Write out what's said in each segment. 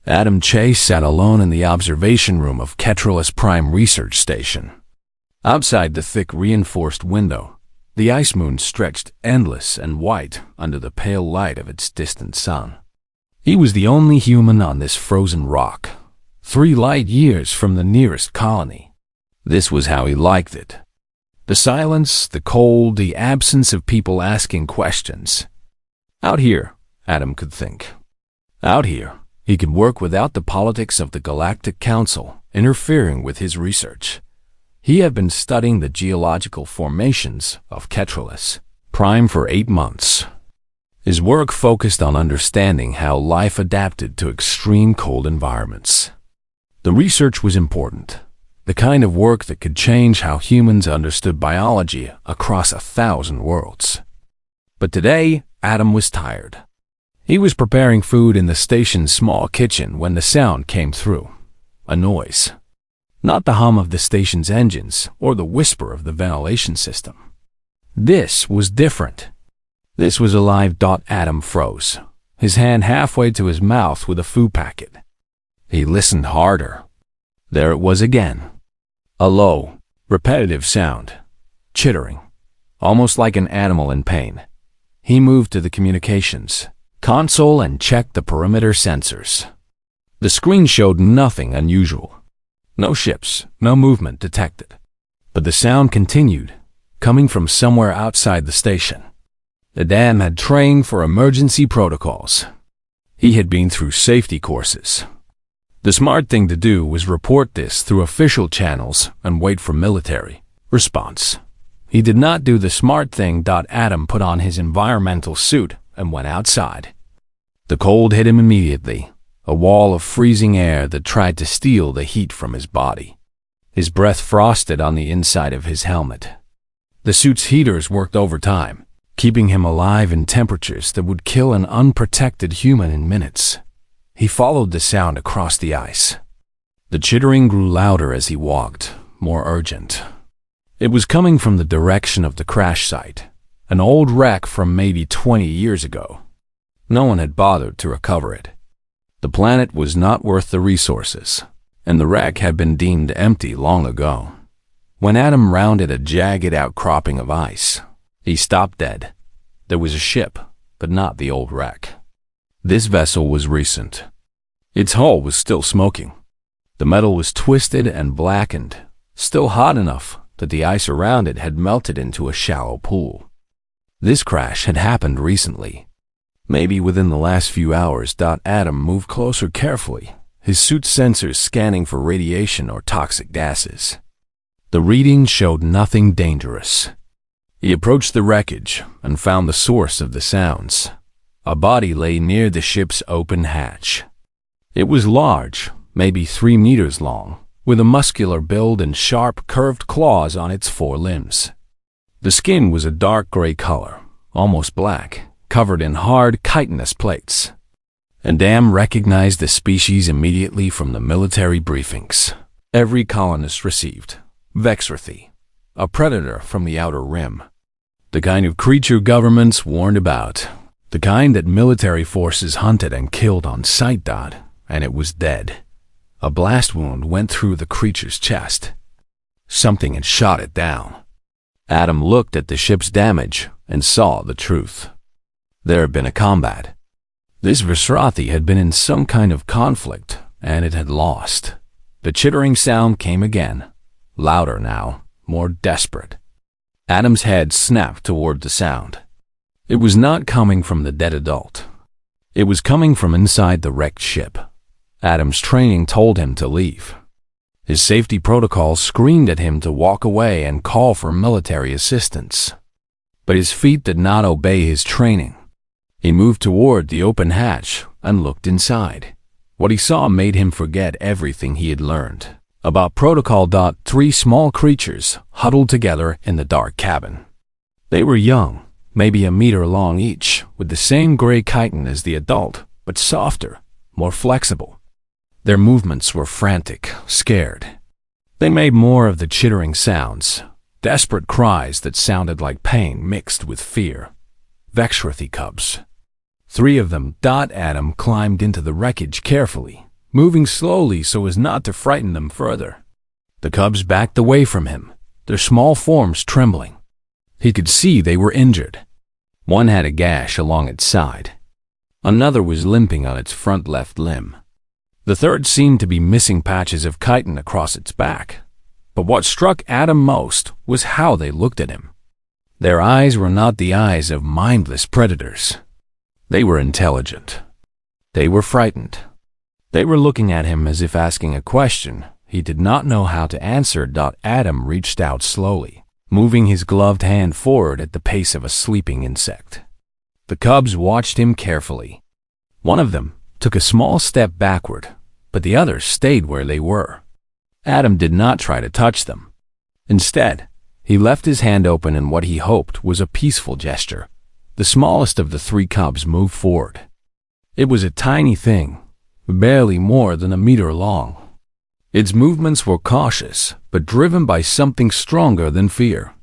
Adam Chase sat alone in the observation room of Ketralus Prime Research Station. Outside the thick reinforced window, the ice moon stretched endless and white under the pale light of its distant sun. He was the only human on this frozen rock, 3 light years from the nearest colony. This was how he liked it. The silence, the cold, the absence of people asking questions. Out here, Adam could think. Out here, he could work without the politics of the Galactic Council interfering with his research. He had been studying the geological formations of Ketralus Prime for 8 months. His work focused on understanding how life adapted to extreme cold environments. The research was important, the kind of work that could change how humans understood biology across 1,000 worlds. But today, Adam was tired. He was preparing food in the station's small kitchen when the sound came through. A noise. Not the hum of the station's engines or the whisper of the ventilation system. This was different. This was alive. Adam froze, his hand halfway to his mouth with a food packet. He listened harder. There it was again. A low, repetitive sound. Chittering. Almost like an animal in pain. He moved to the communications console and checked the perimeter sensors. The screen showed nothing unusual. No ships, no movement detected. But the sound continued, coming from somewhere outside the station. The dam had trained for emergency protocols. He had been through safety courses. The smart thing to do was report this through official channels and wait for military response. He did not do the smart thing. Adam put on his environmental suit and went outside. The cold hit him immediately, a wall of freezing air that tried to steal the heat from his body. His breath frosted on the inside of his helmet. The suit's heaters worked overtime, keeping him alive in temperatures that would kill an unprotected human in minutes. He followed the sound across the ice. The chittering grew louder as he walked, more urgent. It was coming from the direction of the crash site, an old wreck from maybe 20 years ago. No one had bothered to recover it. The planet was not worth the resources, and the wreck had been deemed empty long ago. When Adam rounded a jagged outcropping of ice, he stopped dead. There was a ship, but not the old wreck. This vessel was recent. Its hull was still smoking. The metal was twisted and blackened, still hot enough that the ice around it had melted into a shallow pool. This crash had happened recently. Maybe within the last few hours. Adam moved closer carefully, his suit's sensors scanning for radiation or toxic gases. The readings showed nothing dangerous. He approached the wreckage and found the source of the sounds. A body lay near the ship's open hatch. It was large, maybe 3 meters long, with a muscular build and sharp, curved claws on its 4 limbs. The skin was a dark gray color, almost black, covered in hard chitinous plates. And Adam recognized the species immediately from the military briefings every colonist received. Vexrathi, a predator from the outer rim. The kind of creature governments warned about. The kind that military forces hunted and killed on sight. And it was dead. A blast wound went through the creature's chest. Something had shot it down. Adam looked at the ship's damage and saw the truth. There had been a combat. This Vexrathi had been in some kind of conflict, and it had lost. The chittering sound came again, louder now, more desperate. Adam's head snapped toward the sound. It was not coming from the dead adult. It was coming from inside the wrecked ship. Adam's training told him to leave. His safety protocols screamed at him to walk away and call for military assistance. But his feet did not obey his training. He moved toward the open hatch and looked inside. What he saw made him forget everything he had learned about protocol. 3 small creatures huddled together in the dark cabin. They were young, maybe a meter long each, with the same gray chitin as the adult, but softer, more flexible. Their movements were frantic, scared. They made more of the chittering sounds, desperate cries that sounded like pain mixed with fear. Vexrathi cubs. 3 of them. Adam climbed into the wreckage carefully, moving slowly so as not to frighten them further. The cubs backed away from him, their small forms trembling. He could see they were injured. One had a gash along its side. Another was limping on its front left limb. The third seemed to be missing patches of chitin across its back. But what struck Adam most was how they looked at him. Their eyes were not the eyes of mindless predators. They were intelligent. They were frightened. They were looking at him as if asking a question he did not know how to answer. Adam reached out slowly, moving his gloved hand forward at the pace of a sleeping insect. The cubs watched him carefully. One of them took a small step backward, but the others stayed where they were. Adam did not try to touch them. Instead, he left his hand open in what he hoped was a peaceful gesture. The smallest of the three cubs moved forward. It was a tiny thing, barely more than a meter long. Its movements were cautious, but driven by something stronger than fear.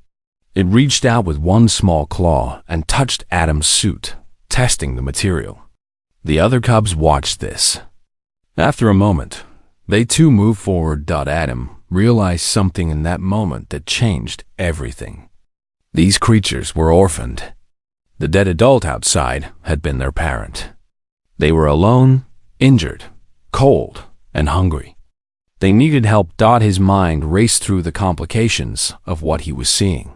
It reached out with one small claw and touched Adam's suit, testing the material. The other cubs watched this. After a moment, they too moved forward. Adam realized something in that moment that changed everything. These creatures were orphaned. The dead adult outside had been their parent. They were alone, injured, cold, and hungry. They needed help. His mind raced through the complications of what he was seeing.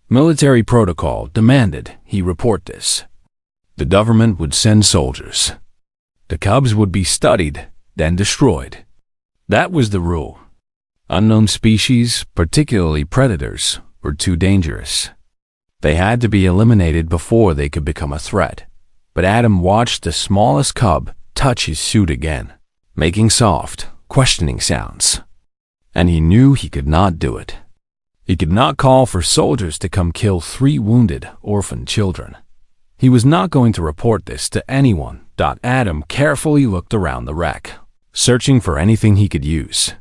Military protocol demanded he report this. The government would send soldiers. The cubs would be studied, then destroyed. That was the rule. Unknown species, particularly predators, were too dangerous. They had to be eliminated before they could become a threat. But Adam watched the smallest cub touch his suit again, making soft, questioning sounds. And he knew he could not do it. He could not call for soldiers to come kill 3 wounded, orphaned children. He was not going to report this to anyone. Adam carefully looked around the wreck, searching for anything he could use.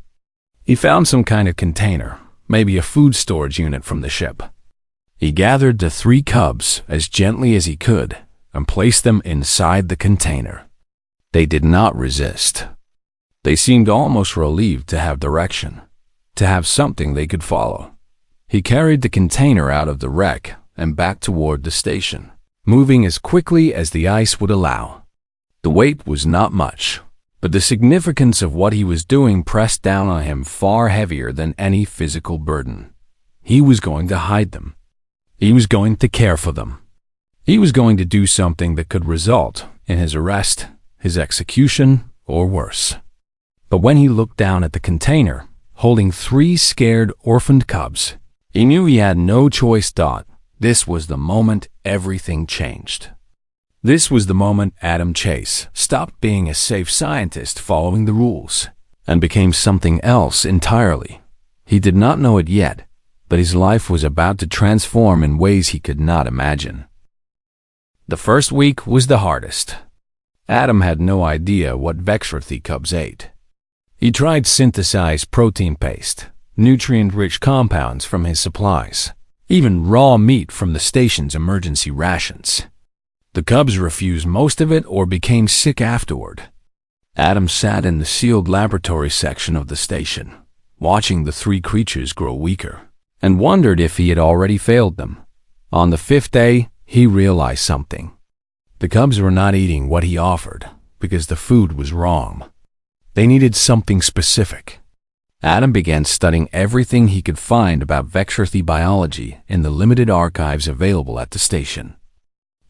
He found some kind of container, maybe a food storage unit from the ship. He gathered the 3 cubs as gently as he could and placed them inside the container. They did not resist. They seemed almost relieved to have direction, to have something they could follow. He carried the container out of the wreck and back toward the station, moving as quickly as the ice would allow. The weight was not much, but the significance of what he was doing pressed down on him far heavier than any physical burden. He was going to hide them. He was going to care for them. He was going to do something that could result in his arrest, his execution, or worse. But when he looked down at the container, holding 3 scared, orphaned cubs, he knew he had no choice. This was the moment everything changed. This was the moment Adam Chase stopped being a safe scientist following the rules and became something else entirely. He did not know it yet, but his life was about to transform in ways he could not imagine. The first week was the hardest. Adam had no idea what Vexworthy cubs ate. He tried synthesized protein paste, nutrient-rich compounds from his supplies, even raw meat from the station's emergency rations. The cubs refused most of it or became sick afterward. Adam sat in the sealed laboratory section of the station, watching the 3 creatures grow weaker, and wondered if he had already failed them. On the 5th day, he realized something. The cubs were not eating what he offered because the food was wrong. They needed something specific. Adam began studying everything he could find about Vexworthy biology in the limited archives available at the station.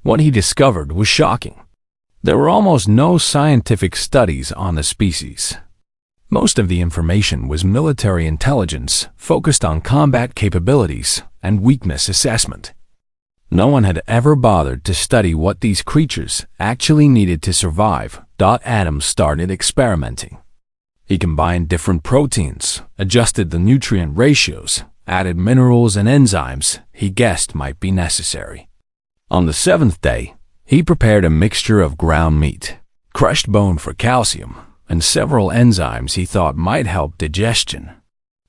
What he discovered was shocking. There were almost no scientific studies on the species. Most of the information was military intelligence focused on combat capabilities and weakness assessment. No one had ever bothered to study what these creatures actually needed to survive. Adam started experimenting. He combined different proteins, adjusted the nutrient ratios, added minerals and enzymes he guessed might be necessary. On the 7th day, he prepared a mixture of ground meat, crushed bone for calcium, and several enzymes he thought might help digestion.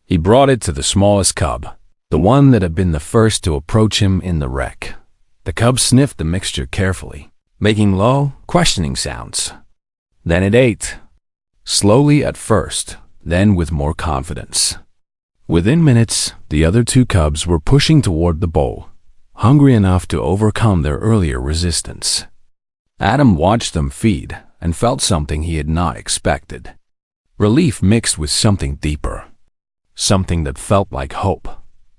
He brought it to the smallest cub, the one that had been the first to approach him in the wreck. The cub sniffed the mixture carefully, making low, questioning sounds. Then it ate. slowly at first, then with more confidence. Within minutes, the other two cubs were pushing toward the bowl, hungry enough to overcome their earlier resistance. Adam watched them feed and felt something he had not expected. Relief mixed with something deeper. Something that felt like hope.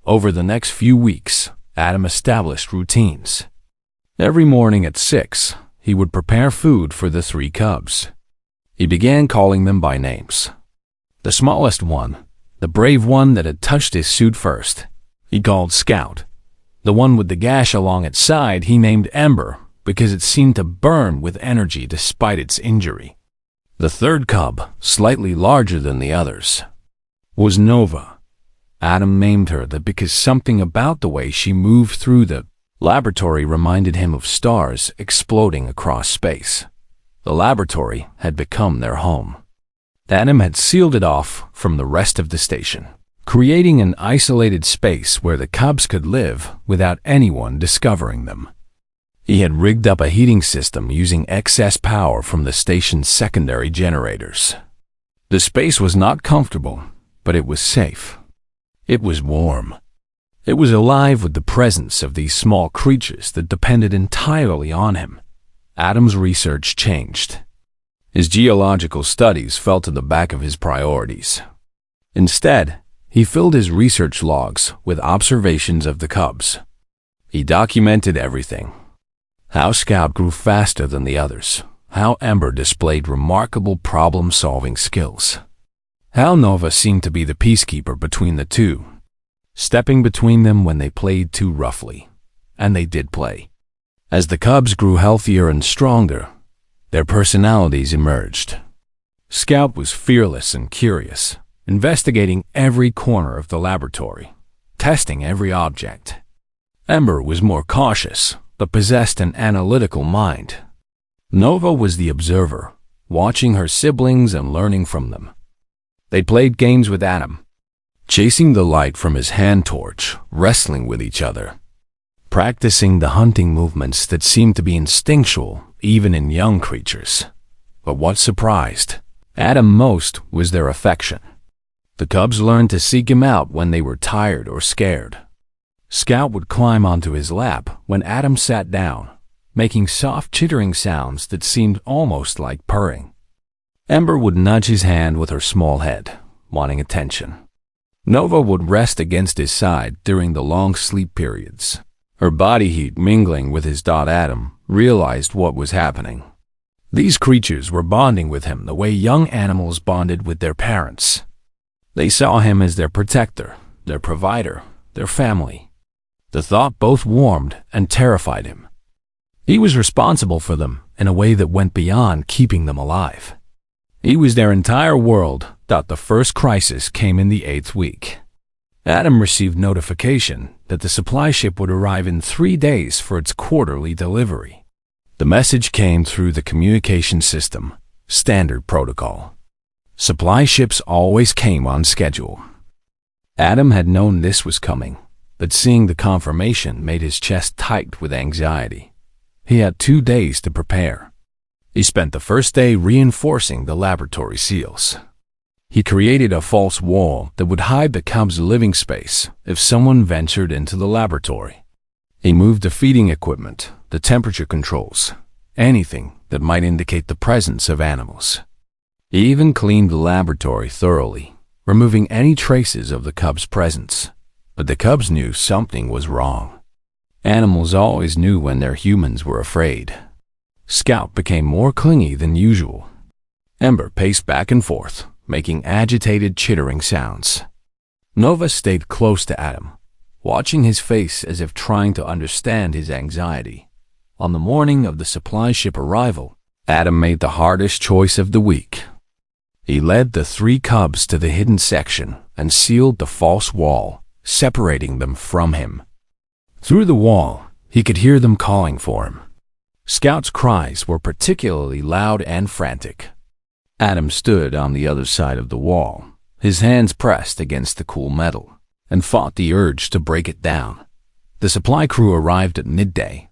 Over the next few weeks, Adam established routines. Every morning at 6, he would prepare food for the 3 cubs. He began calling them by names. The smallest one, the brave one that had touched his suit first, he called Scout. The one with the gash along its side he named Ember because it seemed to burn with energy despite its injury. The third cub, slightly larger than the others, was Nova. Adam named her that because something about the way she moved through the laboratory reminded him of stars exploding across space. The laboratory had become their home. Adam had sealed it off from the rest of the station, creating an isolated space where the cubs could live without anyone discovering them. He had rigged up a heating system using excess power from the station's secondary generators. The space was not comfortable, but it was safe. It was warm. It was alive with the presence of these small creatures that depended entirely on him. Adam's research changed. His geological studies fell to the back of his priorities. Instead, he filled his research logs with observations of the cubs. He documented everything. How Scout grew faster than the others. How Ember displayed remarkable problem-solving skills. How Nova seemed to be the peacekeeper between the two, stepping between them when they played too roughly. And they did play. As the cubs grew healthier and stronger, their personalities emerged. Scout was fearless and curious, investigating every corner of the laboratory, testing every object. Ember was more cautious, but possessed an analytical mind. Nova was the observer, watching her siblings and learning from them. They played games with Adam, chasing the light from his hand torch, wrestling with each other, practicing the hunting movements that seemed to be instinctual even in young creatures. But what surprised Adam most was their affection. The cubs learned to seek him out when they were tired or scared. Scout would climb onto his lap when Adam sat down, making soft chittering sounds that seemed almost like purring. Ember would nudge his hand with her small head, wanting attention. Nova would rest against his side during the long sleep periods. Her body heat mingling with his. Adam realized what was happening. These creatures were bonding with him the way young animals bonded with their parents. They saw him as their protector, their provider, their family. The thought both warmed and terrified him. He was responsible for them in a way that went beyond keeping them alive. He was their entire world. The first crisis came in the 8th week. Adam received notification that the supply ship would arrive in 3 days for its quarterly delivery. The message came through the communication system, standard protocol. Supply ships always came on schedule. Adam had known this was coming, but seeing the confirmation made his chest tight with anxiety. He had 2 days to prepare. He spent the first day reinforcing the laboratory seals. He created a false wall that would hide the cubs' living space if someone ventured into the laboratory. He moved the feeding equipment, the temperature controls, anything that might indicate the presence of animals. He even cleaned the laboratory thoroughly, removing any traces of the cubs' presence. But the cubs knew something was wrong. Animals always knew when their humans were afraid. Scout became more clingy than usual. Ember paced back and forth, making agitated chittering sounds. Nova stayed close to Adam, watching his face as if trying to understand his anxiety. On the morning of the supply ship arrival, Adam made the hardest choice of the week. He led the 3 cubs to the hidden section and sealed the false wall, separating them from him. Through the wall, he could hear them calling for him. Scout's cries were particularly loud and frantic. Adam stood on the other side of the wall, his hands pressed against the cool metal, and fought the urge to break it down. The supply crew arrived at midday.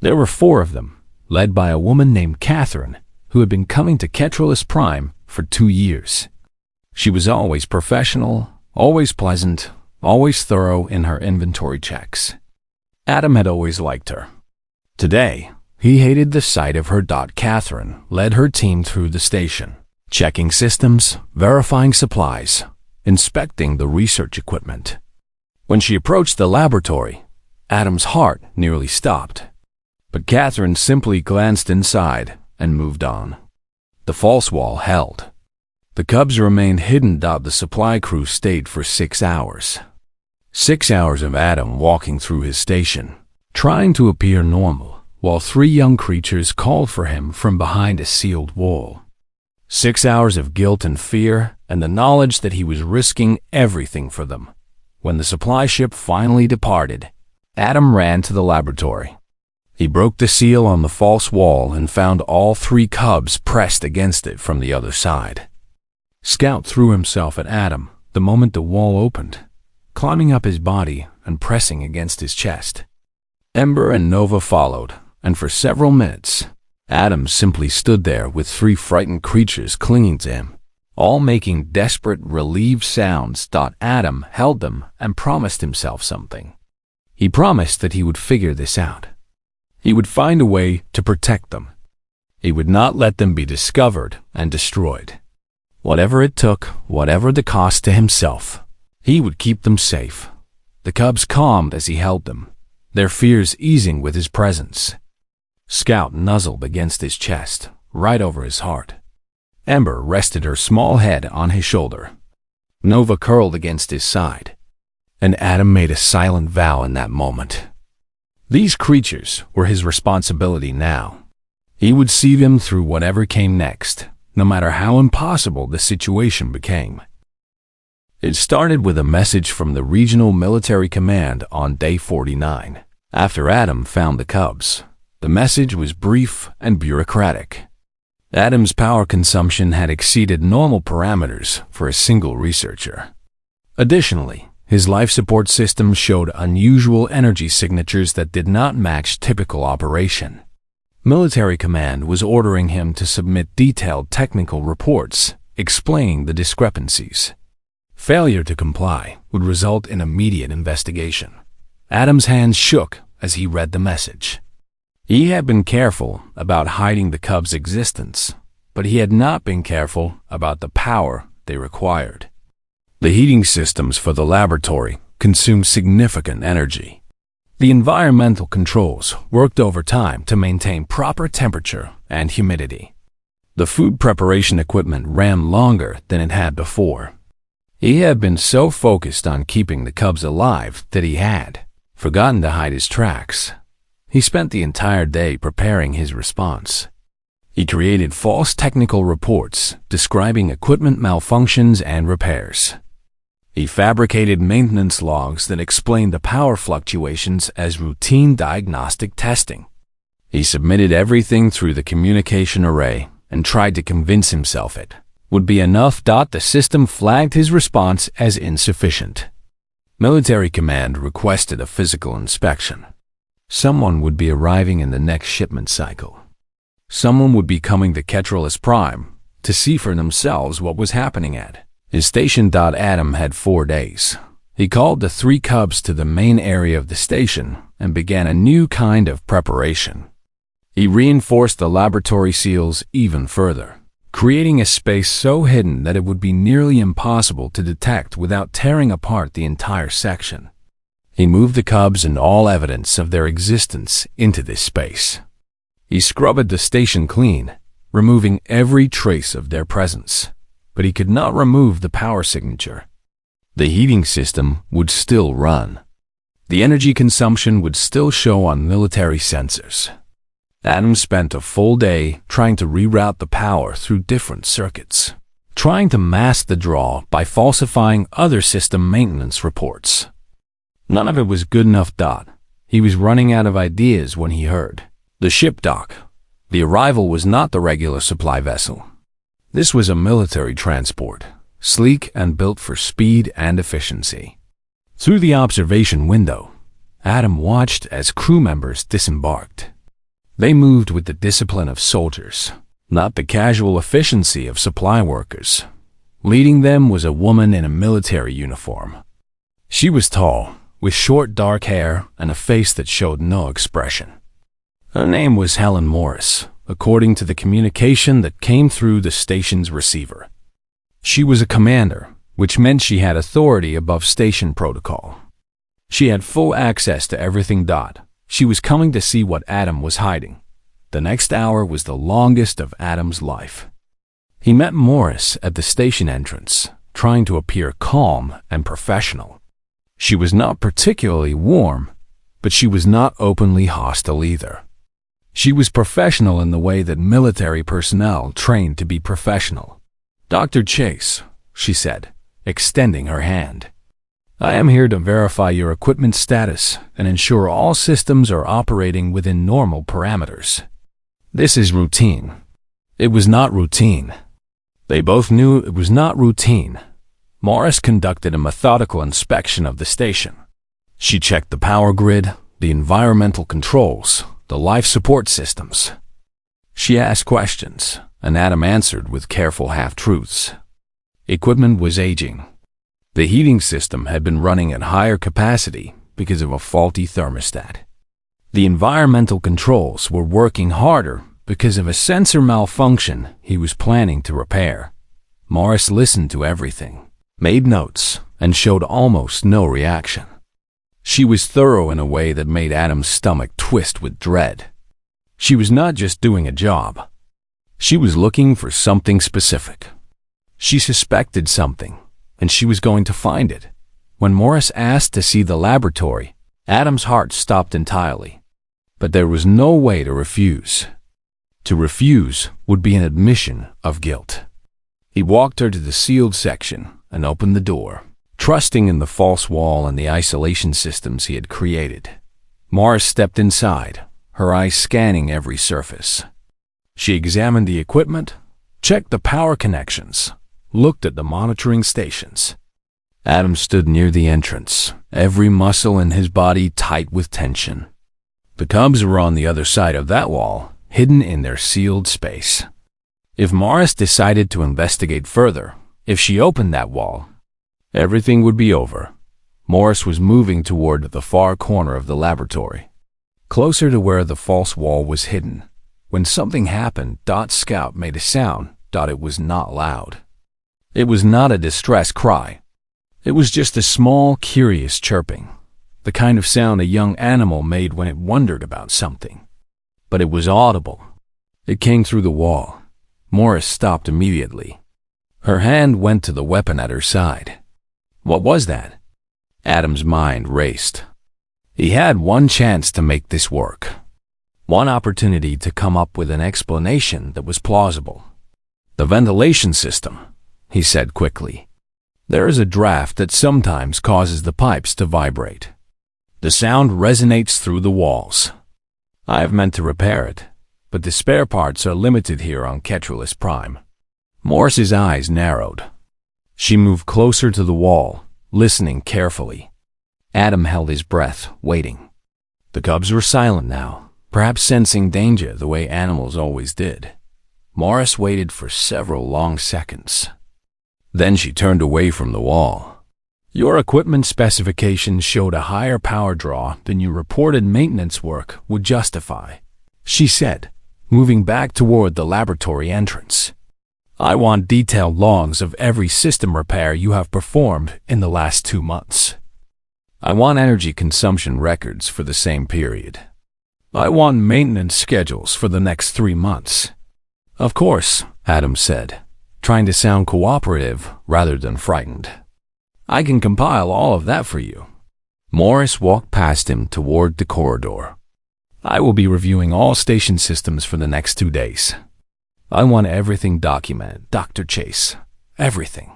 There were 4 of them, led by a woman named Catherine, who had been coming to Ketrolus Prime for 2 years. She was always professional, always pleasant, always thorough in her inventory checks. Adam had always liked her. Today, he hated the sight of her. Catherine led her team through the station, checking systems, verifying supplies, inspecting the research equipment. When she approached the laboratory, Adam's heart nearly stopped. But Catherine simply glanced inside and moved on. The false wall held. The cubs remained hidden. The supply crew stayed for 6 hours. 6 hours of Adam walking through his station, trying to appear normal, while 3 young creatures called for him from behind a sealed wall. 6 hours of guilt and fear, and the knowledge that he was risking everything for them. When the supply ship finally departed, Adam ran to the laboratory. He broke the seal on the false wall and found all 3 cubs pressed against it from the other side. Scout threw himself at Adam the moment the wall opened, climbing up his body and pressing against his chest. Ember and Nova followed, and for several minutes, Adam simply stood there with 3 frightened creatures clinging to him, all making desperate, relieved sounds. Adam held them and promised himself something. He promised that he would figure this out. He would find a way to protect them. He would not let them be discovered and destroyed. Whatever it took, whatever the cost to himself, he would keep them safe. The cubs calmed as he held them, their fears easing with his presence. Scout nuzzled against his chest, right over his heart. Ember rested her small head on his shoulder. Nova curled against his side. And Adam made a silent vow in that moment. These creatures were his responsibility now. He would see them through whatever came next, no matter how impossible the situation became. It started with a message from the Regional Military Command on day 49. After Adam found the cubs, the message was brief and bureaucratic. Adam's power consumption had exceeded normal parameters for a single researcher. Additionally, his life support system showed unusual energy signatures that did not match typical operation. Military Command was ordering him to submit detailed technical reports explaining the discrepancies. Failure to comply would result in immediate investigation. Adam's hands shook as he read the message. He had been careful about hiding the cubs' existence, but he had not been careful about the power they required. The heating systems for the laboratory consumed significant energy. The environmental controls worked overtime to maintain proper temperature and humidity. The food preparation equipment ran longer than it had before. He had been so focused on keeping the cubs alive that he had forgotten to hide his tracks. He spent the entire day preparing his response. He created false technical reports describing equipment malfunctions and repairs. He fabricated maintenance logs that explained the power fluctuations as routine diagnostic testing. He submitted everything through the communication array and tried to convince himself it would be enough. The system flagged his response as insufficient. Military Command requested a physical inspection. Someone would be arriving in the next shipment cycle. Someone would be coming to Ketralis Prime to see for themselves what was happening at his station. Adam had 4 days. He called the 3 cubs to the main area of the station and began a new kind of preparation. He reinforced the laboratory seals even further, creating a space so hidden that it would be nearly impossible to detect without tearing apart the entire section. He moved the cubs and all evidence of their existence into this space. He scrubbed the station clean, removing every trace of their presence, but he could not remove the power signature. The heating system would still run. The energy consumption would still show on military sensors. Adam spent a full day trying to reroute the power through different circuits, trying to mask the draw by falsifying other system maintenance reports. None of it was good enough. He was running out of ideas when he heard the ship dock. The arrival was not the regular supply vessel. This was a military transport, sleek and built for speed and efficiency. Through the observation window, Adam watched as crew members disembarked. They moved with the discipline of soldiers, not the casual efficiency of supply workers. Leading them was a woman in a military uniform. She was tall, with short dark hair and a face that showed no expression. Her name was Helen Morris, according to the communication that came through the station's receiver. She was a commander, which meant she had authority above station protocol. She had full access to everything. She was coming to see what Adam was hiding. The next hour was the longest of Adam's life. He met Morris at the station entrance, trying to appear calm and professional. She was not particularly warm, but she was not openly hostile either. She was professional in the way that military personnel trained to be professional. "Dr. Chase," she said, extending her hand. "I am here to verify your equipment status and ensure all systems are operating within normal parameters. This is routine." It was not routine. They both knew it was not routine. Morris conducted a methodical inspection of the station. She checked the power grid, the environmental controls, the life support systems. She asked questions, and Adam answered with careful half-truths. Equipment was aging. The heating system had been running at higher capacity because of a faulty thermostat. The environmental controls were working harder because of a sensor malfunction he was planning to repair. Morris listened to everything, made notes, and showed almost no reaction. She was thorough in a way that made Adam's stomach twist with dread. She was not just doing a job. She was looking for something specific. She suspected something, and she was going to find it. When Morris asked to see the laboratory, Adam's heart stopped entirely. But there was no way to refuse. To refuse would be an admission of guilt. He walked her to the sealed section and opened the door, trusting in the false wall and the isolation systems he had created. Morris stepped inside, her eyes scanning every surface. She examined the equipment, checked the power connections, looked at the monitoring stations. Adam stood near the entrance, every muscle in his body tight with tension. The cubs were on the other side of that wall, hidden in their sealed space. If Morris decided to investigate further, if she opened that wall, everything would be over. Morris was moving toward the far corner of the laboratory, closer to where the false wall was hidden. When something happened, Scout made a sound. It was not loud. It was not a distress cry. It was just a small, curious chirping, the kind of sound a young animal made when it wondered about something. But it was audible. It came through the wall. Morris stopped immediately. Her hand went to the weapon at her side. What was that? Adam's mind raced. He had one chance to make this work. One opportunity to come up with an explanation that was plausible. "The ventilation system," he said quickly. "There is a draft that sometimes causes the pipes to vibrate. The sound resonates through the walls. I have meant to repair it, but the spare parts are limited here on Ketralus Prime." Morris's eyes narrowed. She moved closer to the wall, listening carefully. Adam held his breath, waiting. The cubs were silent now, perhaps sensing danger the way animals always did. Morris waited for several long seconds. Then she turned away from the wall. "Your equipment specifications showed a higher power draw than your reported maintenance work would justify," she said, moving back toward the laboratory entrance. "I want detailed logs of every system repair you have performed in the last 2 months. I want energy consumption records for the same period. I want maintenance schedules for the next 3 months." "Of course," Adam said, trying to sound cooperative rather than frightened. "I can compile all of that for you." Morris walked past him toward the corridor. "I will be reviewing all station systems for the next 2 days. I want everything documented, Dr. Chase. Everything."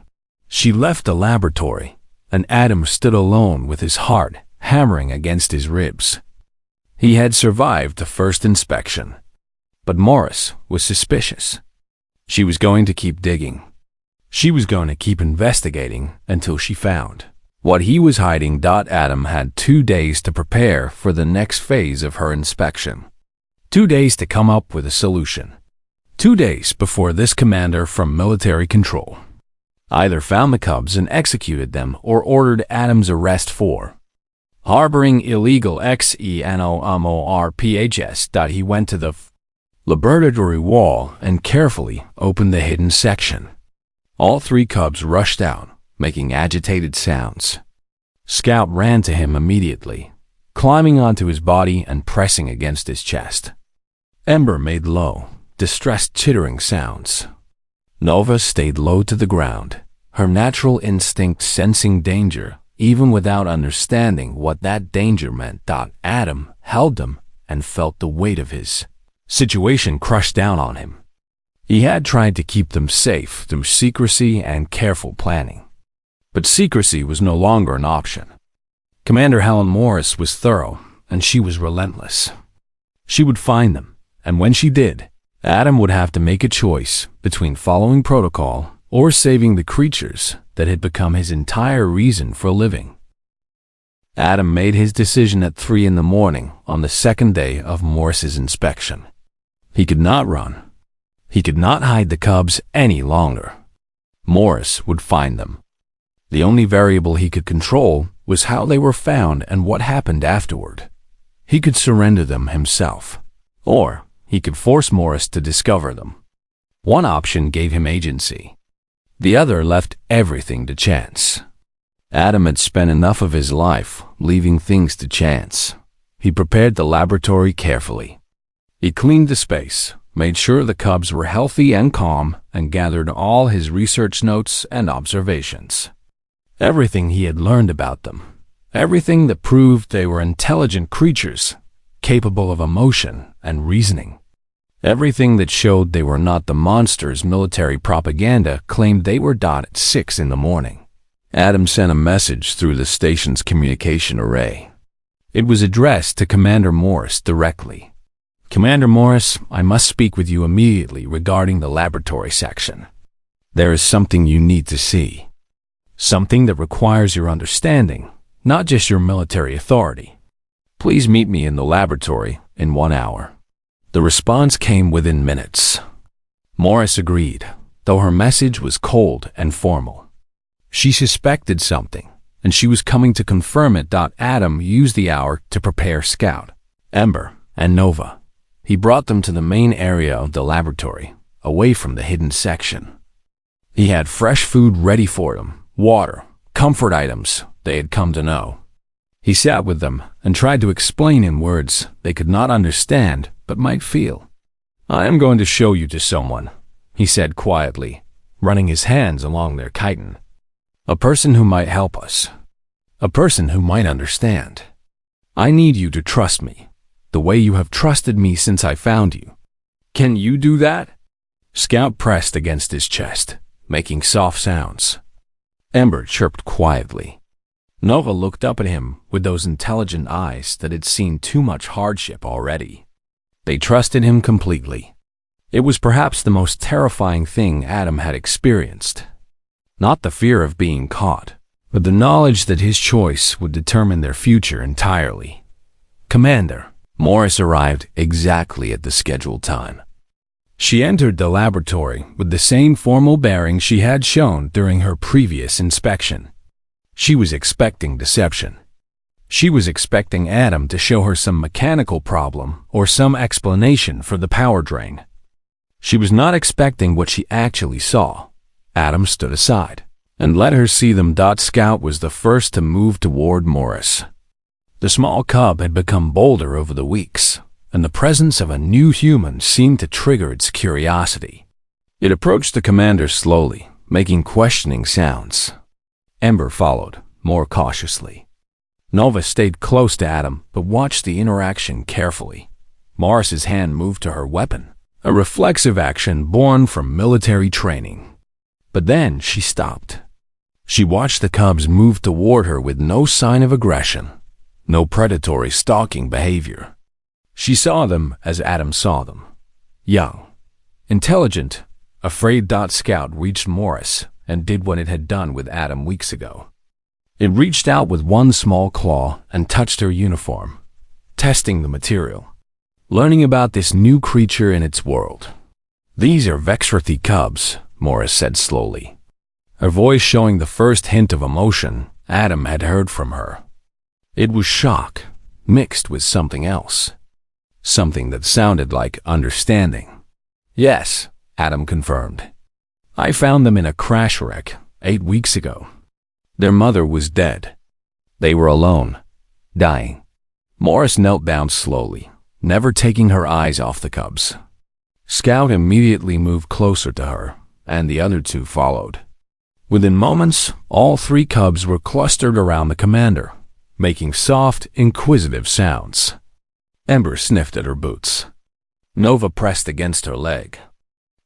She left the laboratory, and Adam stood alone with his heart hammering against his ribs. He had survived the first inspection, but Morris was suspicious. She was going to keep digging. She was going to keep investigating until she found what he was hiding. Adam had 2 days to prepare for the next phase of her inspection. 2 days to come up with a solution. 2 days before this commander from military control either found the cubs and executed them or ordered Adam's arrest for harboring illegal xenomorphs. He went to the laboratory wall and carefully opened the hidden section. All 3 cubs rushed out, making agitated sounds. Scout ran to him immediately, climbing onto his body and pressing against his chest. Ember made low, distressed chittering sounds. Nova stayed low to the ground, her natural instinct sensing danger, even without understanding what that danger meant. Adam held them and felt the weight of his situation crush down on him. He had tried to keep them safe through secrecy and careful planning. But secrecy was no longer an option. Commander Helen Morris was thorough, and she was relentless. She would find them, and when she did, Adam would have to make a choice between following protocol or saving the creatures that had become his entire reason for living. Adam made his decision at 3 in the morning on the second day of Morris's inspection. He could not run. He could not hide the cubs any longer. Morris would find them. The only variable he could control was how they were found and what happened afterward. He could surrender them himself, or he could force Morris to discover them. One option gave him agency. The other left everything to chance. Adam had spent enough of his life leaving things to chance. He prepared the laboratory carefully. He cleaned the space, made sure the cubs were healthy and calm, and gathered all his research notes and observations. Everything he had learned about them, everything that proved they were intelligent creatures, capable of emotion and reasoning. Everything that showed they were not the monsters military propaganda claimed they were. At 6 in the morning, Adam sent a message through the station's communication array. It was addressed to Commander Morris directly. Commander Morris, I must speak with you immediately regarding the laboratory section. There is something you need to see. Something that requires your understanding, not just your military authority. Please meet me in the laboratory in 1 hour. The response came within minutes. Morris agreed, though her message was cold and formal. She suspected something, and she was coming to confirm it. Adam used the hour to prepare Scout, Ember, and Nova. He brought them to the main area of the laboratory, away from the hidden section. He had fresh food ready for them, water, comfort items they had come to know. He sat with them and tried to explain in words they could not understand but might feel. I am going to show you to someone, he said quietly, running his hands along their chitin. A person who might help us. A person who might understand. I need you to trust me, the way you have trusted me since I found you. Can you do that? Scout pressed against his chest, making soft sounds. Ember chirped quietly. Nova looked up at him with those intelligent eyes that had seen too much hardship already. They trusted him completely. It was perhaps the most terrifying thing Adam had experienced. Not the fear of being caught, but the knowledge that his choice would determine their future entirely. Commander, Morris arrived exactly at the scheduled time. She entered the laboratory with the same formal bearing she had shown during her previous inspection. She was expecting deception. She was expecting Adam to show her some mechanical problem or some explanation for the power drain. She was not expecting what she actually saw. Adam stood aside and let her see them. Scout was the first to move toward Morris. The small cub had become bolder over the weeks, and the presence of a new human seemed to trigger its curiosity. It approached the commander slowly, making questioning sounds. Ember followed, more cautiously. Nova stayed close to Adam, but watched the interaction carefully. Morris's hand moved to her weapon, a reflexive action born from military training. But then she stopped. She watched the cubs move toward her with no sign of aggression, no predatory stalking behavior. She saw them as Adam saw them. Young, intelligent, afraid. Scout reached Morris and did what it had done with Adam weeks ago. It reached out with one small claw and touched her uniform, testing the material, learning about this new creature in its world. "These are Vexrathi cubs," Morris said slowly, her voice showing the first hint of emotion Adam had heard from her. It was shock, mixed with something else. Something that sounded like understanding. "Yes," Adam confirmed. "I found them in a crash wreck 8 weeks ago. Their mother was dead. They were alone, dying." Morris knelt down slowly, never taking her eyes off the cubs. Scout immediately moved closer to her, and the other two followed. Within moments, all 3 cubs were clustered around the commander, making soft, inquisitive sounds. Ember sniffed at her boots. Nova pressed against her leg.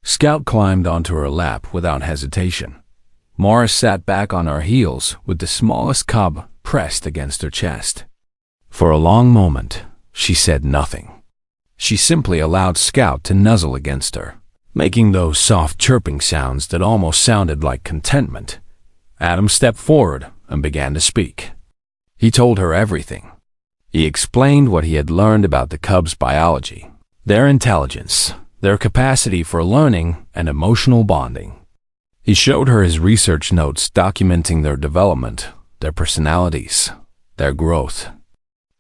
Scout climbed onto her lap without hesitation. Morris sat back on her heels with the smallest cub pressed against her chest. For a long moment, she said nothing. She simply allowed Scout to nuzzle against her, making those soft chirping sounds that almost sounded like contentment. Adam stepped forward and began to speak. He told her everything. He explained what he had learned about the cubs' biology, their intelligence, their capacity for learning and emotional bonding. He showed her his research notes documenting their development, their personalities, their growth.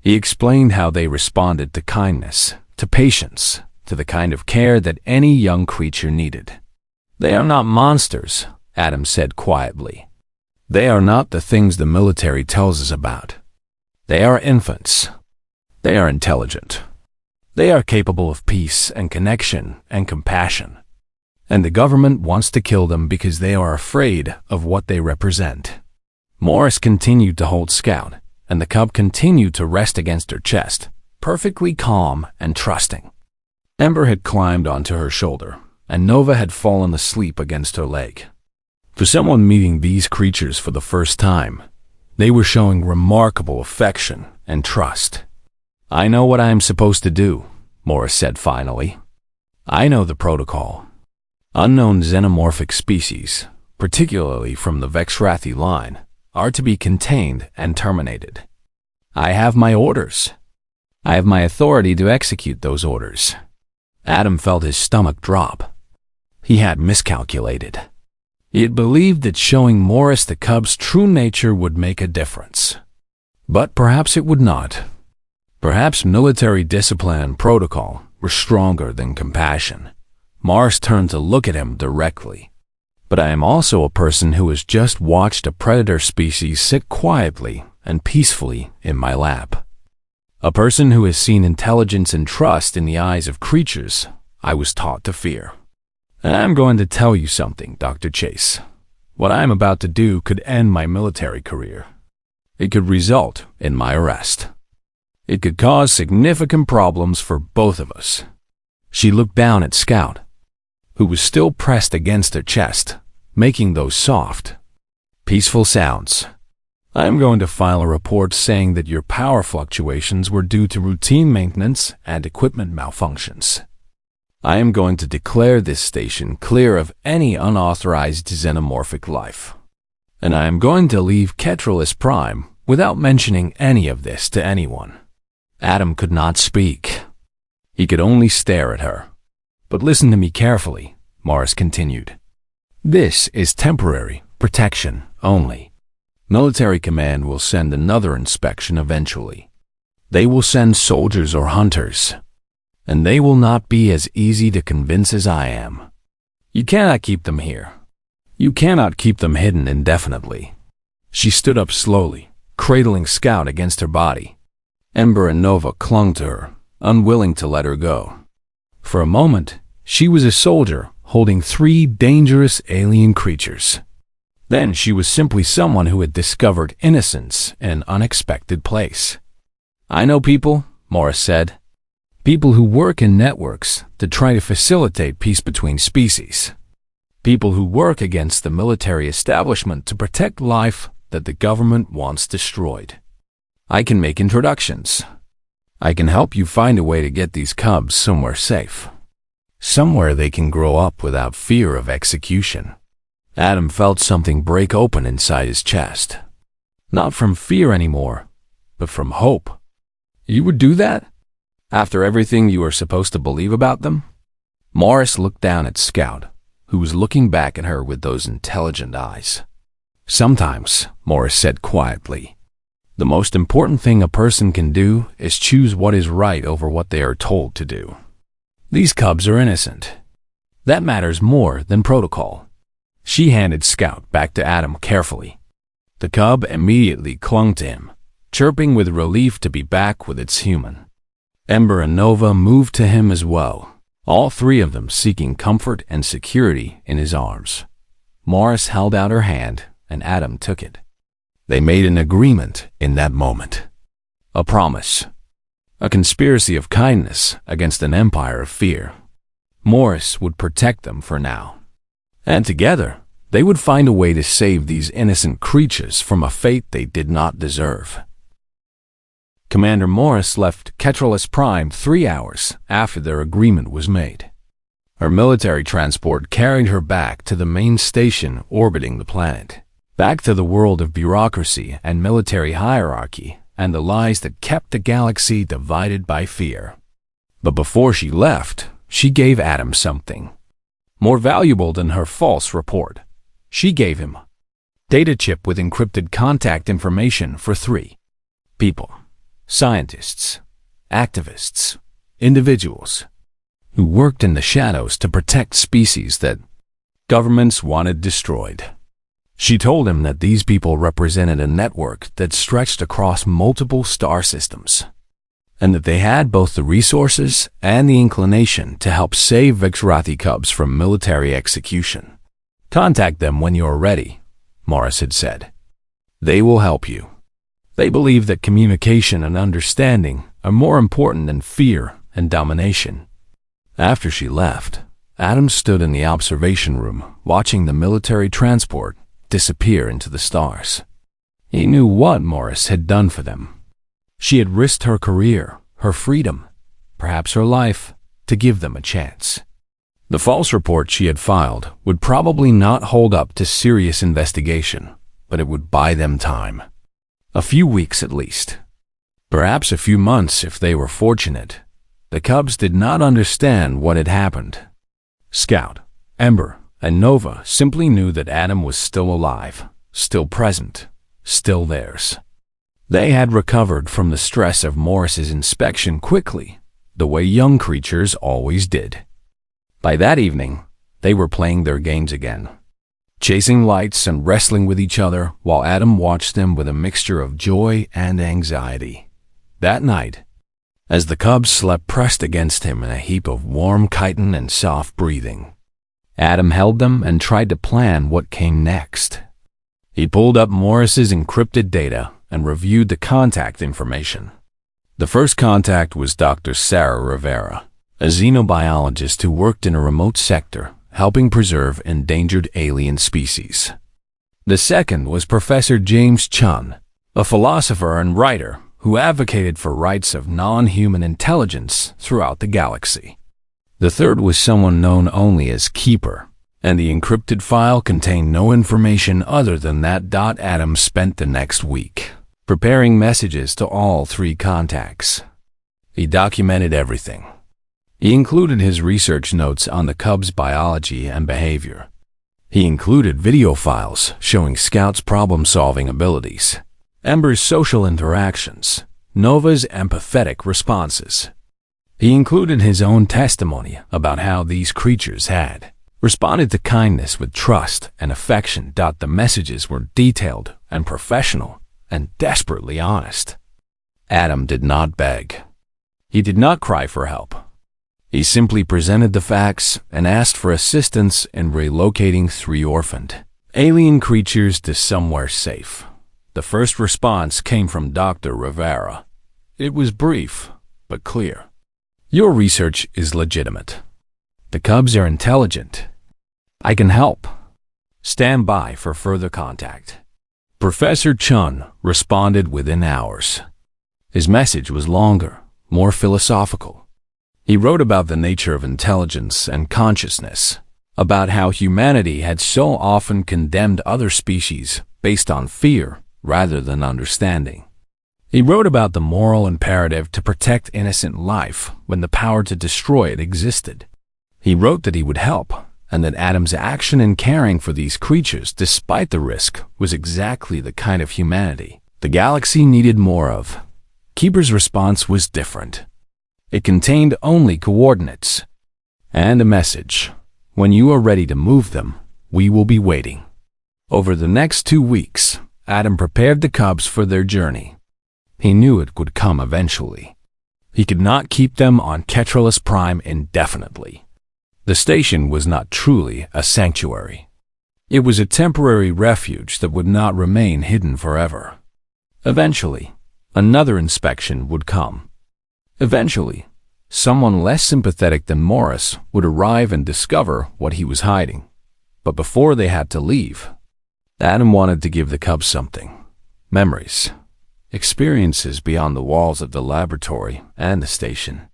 He explained how they responded to kindness, to patience, to the kind of care that any young creature needed. "They are not monsters," Adam said quietly. "They are not the things the military tells us about. They are infants. They are intelligent. They are capable of peace and connection and compassion. And the government wants to kill them because they are afraid of what they represent." Morris continued to hold Scout, and the cub continued to rest against her chest, perfectly calm and trusting. Ember had climbed onto her shoulder, and Nova had fallen asleep against her leg. For someone meeting these creatures for the first time, they were showing remarkable affection and trust. "I know what I am supposed to do," Morris said finally. "I know the protocol. Unknown xenomorphic species, particularly from the Vexrathi line, are to be contained and terminated. I have my orders. I have my authority to execute those orders." Adam felt his stomach drop. He had miscalculated. He had believed that showing Morris the cub's true nature would make a difference. But perhaps it would not. Perhaps military discipline and protocol were stronger than compassion. Morris turned to look at him directly. "But I am also a person who has just watched a predator species sit quietly and peacefully in my lap. A person who has seen intelligence and trust in the eyes of creatures I was taught to fear. And I'm going to tell you something, Dr. Chase. What I am about to do could end my military career. It could result in my arrest. It could cause significant problems for both of us." She looked down at Scout, who was still pressed against her chest, making those soft, peaceful sounds. "I am going to file a report saying that your power fluctuations were due to routine maintenance and equipment malfunctions. I am going to declare this station clear of any unauthorized xenomorphic life. And I am going to leave Ketralis Prime without mentioning any of this to anyone." Adam could not speak. He could only stare at her. "But listen to me carefully," Morris continued. "This is temporary protection only. Military command will send another inspection eventually. They will send soldiers or hunters. And they will not be as easy to convince as I am. You cannot keep them here. You cannot keep them hidden indefinitely." She stood up slowly, cradling Scout against her body. Ember and Nova clung to her, unwilling to let her go. For a moment, she was a soldier holding 3 dangerous alien creatures. Then she was simply someone who had discovered innocence in an unexpected place. "I know people," Morris said. "People who work in networks to try to facilitate peace between species. People who work against the military establishment to protect life that the government wants destroyed. I can make introductions. I can help you find a way to get these cubs somewhere safe. Somewhere they can grow up without fear of execution." Adam felt something break open inside his chest. Not from fear anymore, but from hope. "You would do that? After everything you are supposed to believe about them?" Morris looked down at Scout, who was looking back at her with those intelligent eyes. "Sometimes," Morris said quietly, "the most important thing a person can do is choose what is right over what they are told to do. These cubs are innocent. That matters more than protocol." She handed Scout back to Adam carefully. The cub immediately clung to him, chirping with relief to be back with its human. Ember and Nova moved to him as well, all three of them seeking comfort and security in his arms. Morris held out her hand, and Adam took it. They made an agreement in that moment. A promise. A conspiracy of kindness against an empire of fear. Morris would protect them for now. And together, they would find a way to save these innocent creatures from a fate they did not deserve. Commander Morris left Ketralus Prime 3 hours after their agreement was made. Her military transport carried her back to the main station orbiting the planet, back to the world of bureaucracy and military hierarchy and the lies that kept the galaxy divided by fear. But before she left, she gave Adam something more valuable than her false report. She gave him a data chip with encrypted contact information for 3 people. Scientists, activists, individuals who worked in the shadows to protect species that governments wanted destroyed. She told him that these people represented a network that stretched across multiple star systems, and that they had both the resources and the inclination to help save Vixrathi cubs from military execution. "Contact them when you're ready," Morris had said. "They will help you. They believe that communication and understanding are more important than fear and domination." After she left, Adam stood in the observation room watching the military transport disappear into the stars. He knew what Morris had done for them. She had risked her career, her freedom, perhaps her life, to give them a chance. The false report she had filed would probably not hold up to serious investigation, but it would buy them time. A few weeks at least. Perhaps a few months if they were fortunate. The cubs did not understand what had happened. Scout, Ember, and Nova simply knew that Adam was still alive, still present, still theirs. They had recovered from the stress of Morris's inspection quickly, the way young creatures always did. By that evening, they were playing their games again, chasing lights and wrestling with each other while Adam watched them with a mixture of joy and anxiety. That night, as the cubs slept pressed against him in a heap of warm chitin and soft breathing, Adam held them and tried to plan what came next. He pulled up Morris's encrypted data and reviewed the contact information. The first contact was Dr. Sarah Rivera, a xenobiologist who worked in a remote sector helping preserve endangered alien species. The second was Professor James Chun, a philosopher and writer who advocated for rights of non-human intelligence throughout the galaxy. The third was someone known only as Keeper, and the encrypted file contained no information other than that. Adam spent the next week preparing messages to all 3 contacts. He documented everything. He included his research notes on the cubs' biology and behavior. He included video files showing Scout's problem-solving abilities, Ember's social interactions, Nova's empathetic responses. He included his own testimony about how these creatures had responded to kindness with trust and affection. The messages were detailed and professional and desperately honest. Adam did not beg. He did not cry for help. He simply presented the facts and asked for assistance in relocating 3 orphaned alien creatures to somewhere safe. The first response came from Dr. Rivera. It was brief, but clear. "Your research is legitimate. The cubs are intelligent. I can help. Stand by for further contact." Professor Chun responded within hours. His message was longer, more philosophical. He wrote about the nature of intelligence and consciousness, about how humanity had so often condemned other species based on fear rather than understanding. He wrote about the moral imperative to protect innocent life when the power to destroy it existed. He wrote that he would help, and that Adam's action in caring for these creatures despite the risk was exactly the kind of humanity the galaxy needed more of. Keeper's response was different. It contained only coordinates and a message. When you are ready to move them, we will be waiting. Over the next 2 weeks, Adam prepared the cubs for their journey. He knew it would come eventually. He could not keep them on Ketralus Prime indefinitely. The station was not truly a sanctuary. It was a temporary refuge that would not remain hidden forever. Eventually, another inspection would come. Eventually, someone less sympathetic than Morris would arrive and discover what he was hiding. But before they had to leave, Adam wanted to give the cubs something. Memories. Experiences beyond the walls of the laboratory and the station.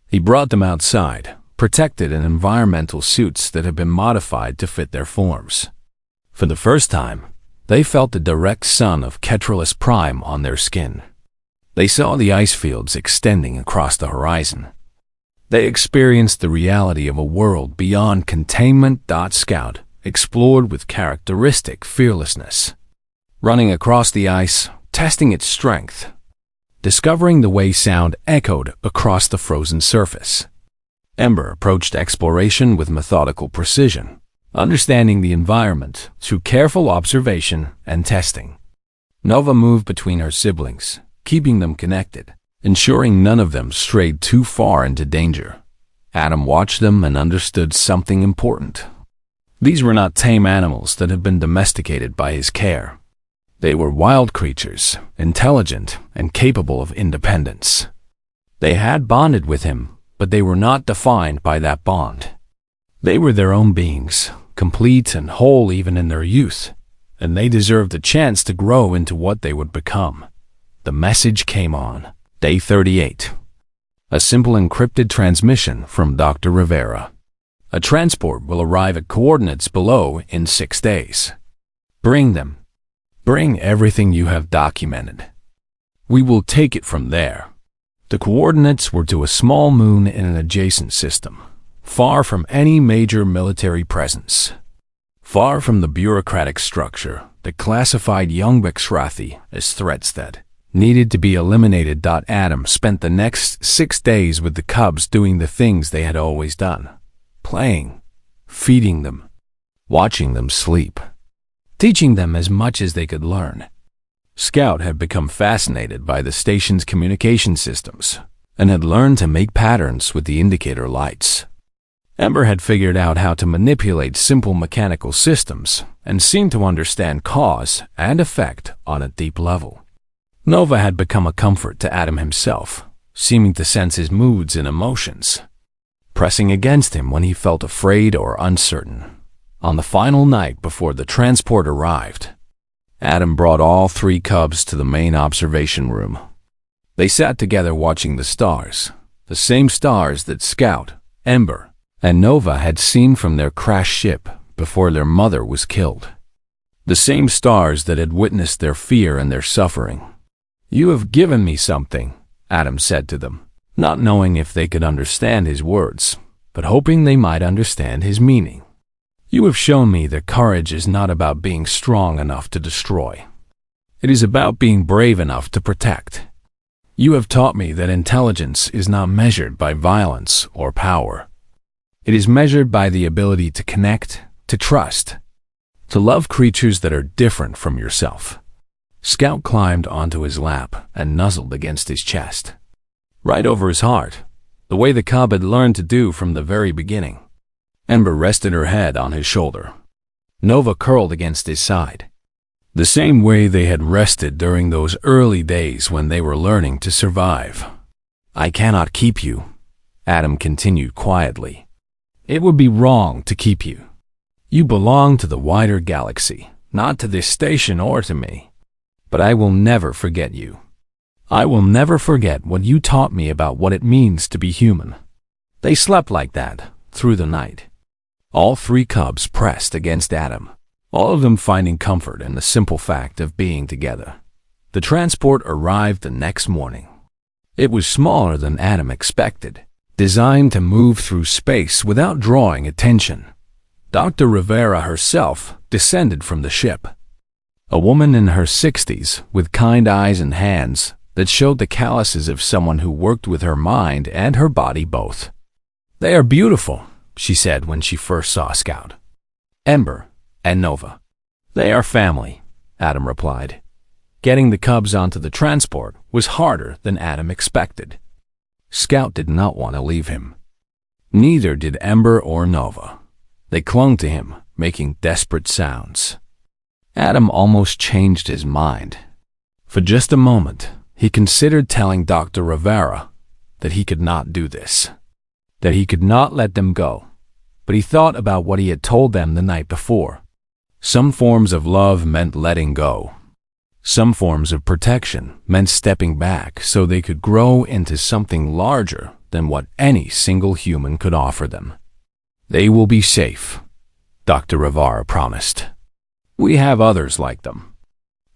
He brought them outside, protected in environmental suits that had been modified to fit their forms. For the first time, they felt the direct sun of Ketralus Prime on their skin. They saw the ice fields extending across the horizon. They experienced the reality of a world beyond containment. Scout explored with characteristic fearlessness, running across the ice, testing its strength, discovering the way sound echoed across the frozen surface. Ember approached exploration with methodical precision, understanding the environment through careful observation and testing. Nova moved between her siblings, keeping them connected, ensuring none of them strayed too far into danger. Adam watched them and understood something important. These were not tame animals that had been domesticated by his care. They were wild creatures, intelligent and capable of independence. They had bonded with him, but they were not defined by that bond. They were their own beings, complete and whole even in their youth, and they deserved a chance to grow into what they would become. The message came on Day 38. A simple encrypted transmission from Dr. Rivera. A transport will arrive at coordinates below in 6 days. Bring them. Bring everything you have documented. We will take it from there. The coordinates were to a small moon in an adjacent system, far from any major military presence, far from the bureaucratic structure that classified young Bexrathi as threats that needed to be eliminated. Adam spent the next 6 days with the cubs doing the things they had always done, playing, feeding them, watching them sleep, teaching them as much as they could learn. Scout had become fascinated by the station's communication systems and had learned to make patterns with the indicator lights. Ember had figured out how to manipulate simple mechanical systems and seemed to understand cause and effect on a deep level. Nova had become a comfort to Adam himself, seeming to sense his moods and emotions, pressing against him when he felt afraid or uncertain. On the final night before the transport arrived, Adam brought all 3 cubs to the main observation room. They sat together watching the stars, the same stars that Scout, Ember, and Nova had seen from their crashed ship before their mother was killed. The same stars that had witnessed their fear and their suffering. "You have given me something," Adam said to them, not knowing if they could understand his words, but hoping they might understand his meaning. "You have shown me that courage is not about being strong enough to destroy. It is about being brave enough to protect. You have taught me that intelligence is not measured by violence or power. It is measured by the ability to connect, to trust, to love creatures that are different from yourself." Scout climbed onto his lap and nuzzled against his chest, right over his heart, the way the cub had learned to do from the very beginning. Ember rested her head on his shoulder. Nova curled against his side, the same way they had rested during those early days when they were learning to survive. "I cannot keep you," Adam continued quietly. "It would be wrong to keep you. You belong to the wider galaxy, not to this station or to me. But I will never forget you. I will never forget what you taught me about what it means to be human." They slept like that through the night. All 3 cubs pressed against Adam, all of them finding comfort in the simple fact of being together. The transport arrived the next morning. It was smaller than Adam expected. designed to move through space without drawing attention. Dr. Rivera herself descended from the ship. A woman in her 60s with kind eyes and hands that showed the calluses of someone who worked with her mind and her body both. "They are beautiful," she said when she first saw Scout, Ember, and Nova. "They are family," Adam replied. Getting the cubs onto the transport was harder than Adam expected. Scout did not want to leave him. Neither did Ember or Nova. They clung to him, making desperate sounds. Adam almost changed his mind. For just a moment, he considered telling Dr. Rivera that he could not do this, that he could not let them go. But he thought about what he had told them the night before. Some forms of love meant letting go. Some forms of protection meant stepping back so they could grow into something larger than what any single human could offer them. "They will be safe," Dr. Rivera promised. "We have others like them.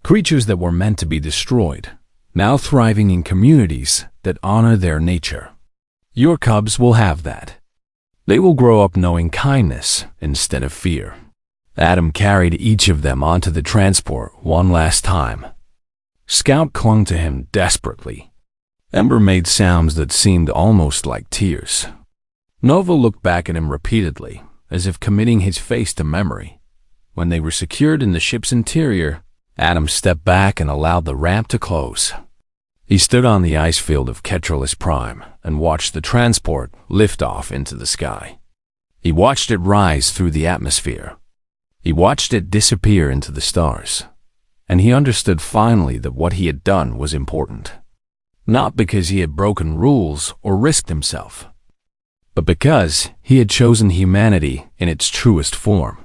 Creatures that were meant to be destroyed, now thriving in communities that honor their nature. Your cubs will have that. They will grow up knowing kindness instead of fear." Adam carried each of them onto the transport one last time. Scout clung to him desperately. Ember made sounds that seemed almost like tears. Nova looked back at him repeatedly, as if committing his face to memory. When they were secured in the ship's interior, Adam stepped back and allowed the ramp to close. He stood on the ice field of Ketralis Prime and watched the transport lift off into the sky. He watched it rise through the atmosphere. He watched it disappear into the stars. And he understood finally that what he had done was important. Not because he had broken rules or risked himself, but because he had chosen humanity in its truest form.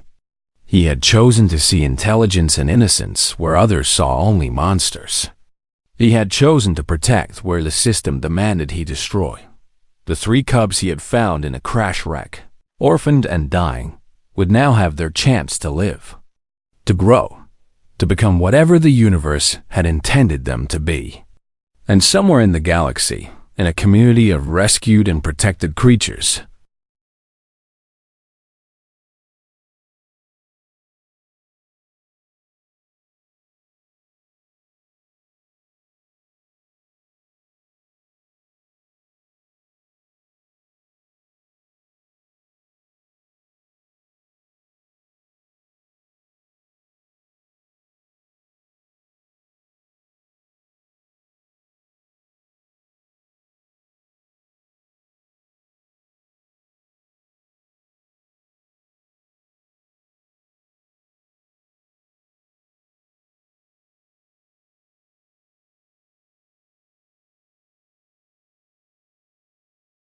He had chosen to see intelligence and innocence where others saw only monsters. He had chosen to protect where the system demanded he destroy. The 3 cubs he had found in a crash wreck, orphaned and dying, would now have their chance to live, to grow, to become whatever the universe had intended them to be. And somewhere in the galaxy, in a community of rescued and protected creatures,